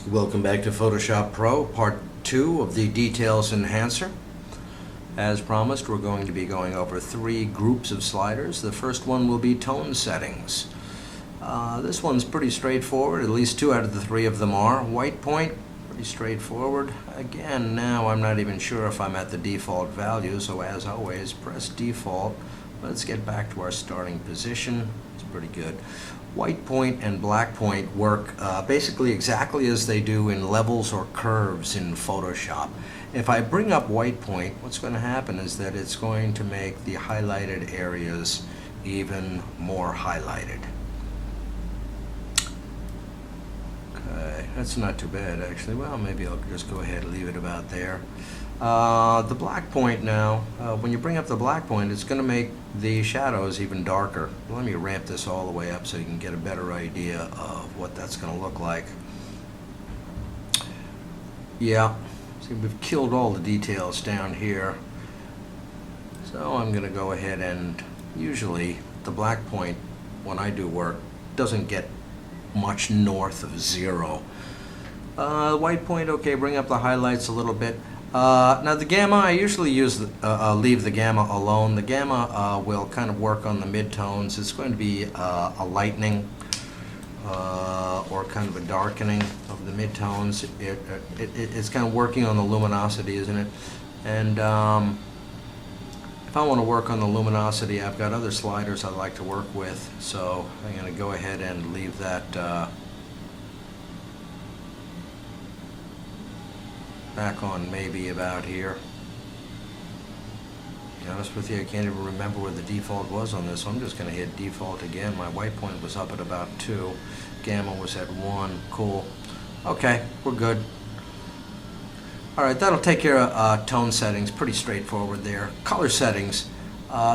Welcome back to Photoshop Pro, part 2 of the Details Enhancer. As promised, we're going to be going over 3 groups of sliders. The first one will be tone settings. This one's pretty straightforward, at least 2 out of the 3 of them are. White point, pretty straightforward. Again, now I'm not even sure if I'm at the default value, so as always, press default. Let's get back to our starting position. It's pretty good. White point and black point work basically exactly as they do in levels or curves in Photoshop. If I bring up white point, what's going to happen is that it's going to make the highlighted areas even more highlighted. Okay, that's not too bad actually. Well, maybe I'll just go ahead and leave it about there. The black point now, when you bring up the black point, it's going to make the shadows even darker. Let me ramp this all the way up so you can get a better idea of what that's going to look like. Yeah, see, we've killed all the details down here. So I'm going to go ahead and usually the black point, when I do work, doesn't get much north of 0. White point, okay, bring up the highlights a little bit. Now the gamma, I usually use leave the gamma alone. The gamma will kind of work on the midtones. It's going to be a lightening or kind of a darkening of the midtones. It's kind of working on the luminosity, isn't it? And if I want to work on the luminosity, I've got other sliders I like to work with. So I'm going to go ahead and leave that back on maybe about here. To be honest with you, I can't even remember where the default was on this, so I'm just going to hit default again. My white point was up at about 2. Gamma was at 1. Cool. Okay, we're good. Alright, that'll take care of tone settings. Pretty straightforward there. Color settings.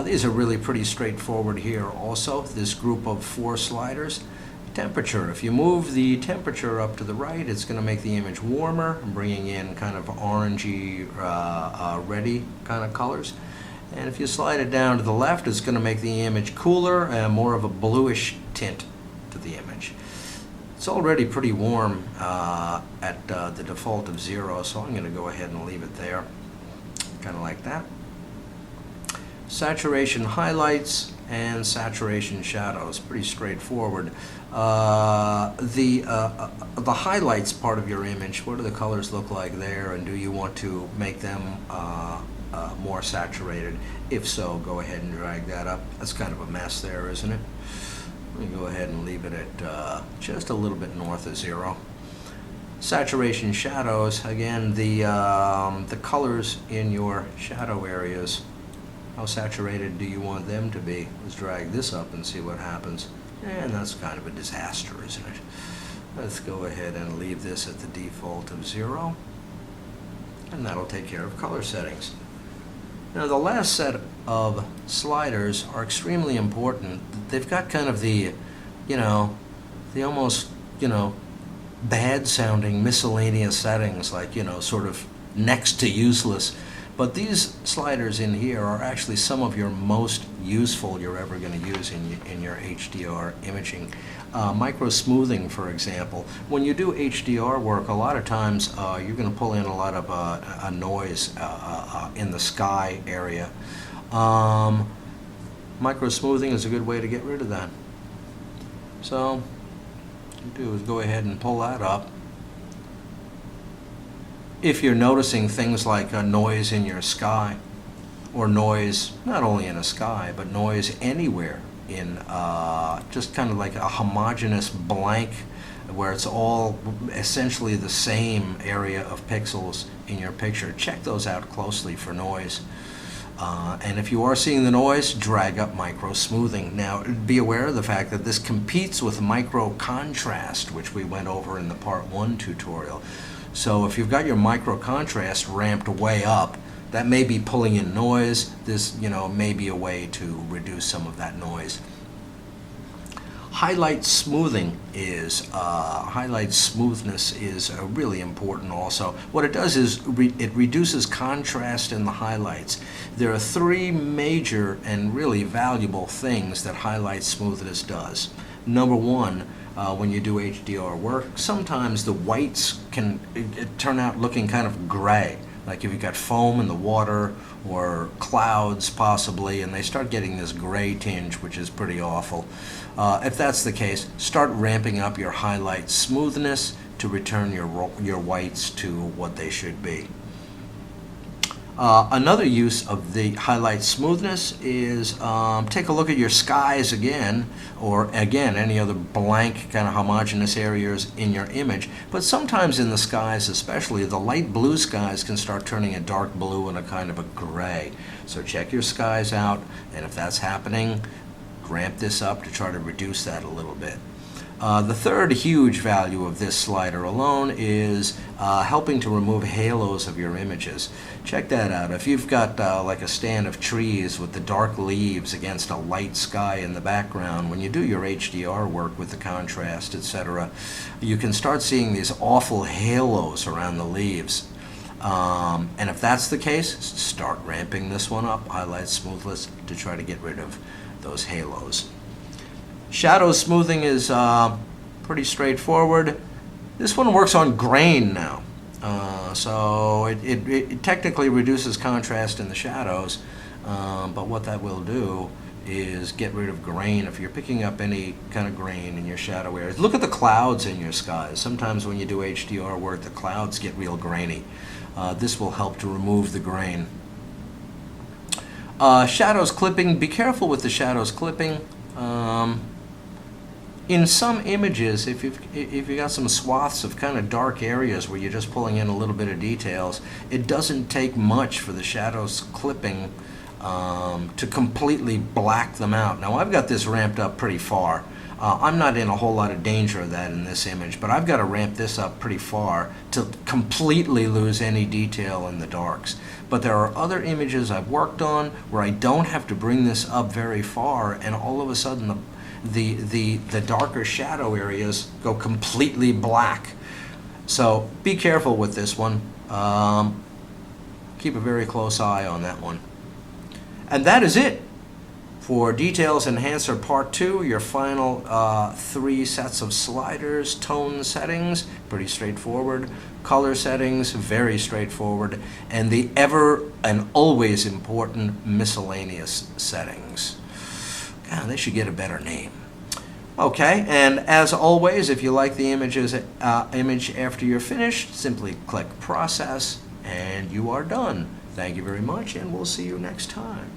These are really pretty straightforward here also. This group of 4 sliders. Temperature. If you move the temperature up to the right, it's going to make the image warmer, bringing in kind of orangey, reddy kind of colors. And if you slide it down to the left, it's going to make the image cooler and more of a bluish tint to the image. It's already pretty warm at the default of 0, so I'm going to go ahead and leave it there, kind of like that. Saturation highlights and saturation shadows, pretty straightforward. The highlights part of your image, what do the colors look like there, and do you want to make them more saturated? If so, go ahead and drag that up. That's kind of a mess there, isn't it? Let me go ahead and leave it at just a little bit north of 0. Saturation shadows, again, the colors in your shadow areas. How saturated do you want them to be? Let's drag this up and see what happens. And that's kind of a disaster, isn't it? Let's go ahead and leave this at the default of 0. And that'll take care of color settings. Now the last set of sliders are extremely important. They've got kind of the almost, bad sounding miscellaneous settings, like, sort of next to useless. But these sliders in here are actually some of your most useful you're ever going to use in your HDR imaging. Micro smoothing, for example. When you do HDR work, a lot of times you're going to pull in a lot of a noise in the sky area. Micro smoothing is a good way to get rid of that. So what you do is go ahead and pull that up. If you're noticing things like noise in your sky, or noise not only in a sky, but noise anywhere in just kind of like a homogeneous blank where it's all essentially the same area of pixels in your picture, check those out closely for noise. And if you are seeing the noise, drag up micro smoothing. Now, be aware of the fact that this competes with micro contrast, which we went over in the part 1 tutorial. So if you've got your micro contrast ramped way up, that may be pulling in noise. This, may be a way to reduce some of that noise. Highlight smoothing is, highlight smoothness is really important also. What it does is it reduces contrast in the highlights. There are 3 major and really valuable things that highlight smoothness does. Number 1, when you do HDR work. Sometimes the whites can turn out looking kind of gray, like if you've got foam in the water or clouds possibly, and they start getting this gray tinge, which is pretty awful. If that's the case, start ramping up your highlight smoothness to return your whites to what they should be. Another use of the highlight smoothness is take a look at your skies again, or again any other blank kind of homogeneous areas in your image. But sometimes in the skies especially, the light blue skies can start turning a dark blue and a kind of a gray. So check your skies out, and if that's happening, ramp this up to try to reduce that a little bit. The third huge value of this slider alone is helping to remove halos of your images. Check that out. If you've got like a stand of trees with the dark leaves against a light sky in the background, when you do your HDR work with the contrast, etc., you can start seeing these awful halos around the leaves. And if that's the case, start ramping this one up, highlight smoothness, to try to get rid of those halos. Shadow smoothing is pretty straightforward. This one works on grain now. So it technically reduces contrast in the shadows, but what that will do is get rid of grain. If you're picking up any kind of grain in your shadow areas, look at the clouds in your skies. Sometimes when you do HDR work, the clouds get real grainy. This will help to remove the grain. Shadows clipping, be careful with the shadows clipping. In some images, if you've got some swaths of kind of dark areas where you're just pulling in a little bit of details, it doesn't take much for the shadows clipping to completely black them out. Now I've got this ramped up pretty far. I'm not in a whole lot of danger of that in this image, but I've got to ramp this up pretty far to completely lose any detail in the darks. But there are other images I've worked on where I don't have to bring this up very far, and all of a sudden the darker shadow areas go completely black. So be careful with this one. Keep a very close eye on that one. And that is it for Details Enhancer Part 2, your final 3 sets of sliders. Tone settings, pretty straightforward. Color settings, very straightforward. And the ever and always important miscellaneous settings. God, they should get a better name. Okay, and as always, if you like the image after you're finished, simply click Process, and you are done. Thank you very much, and we'll see you next time.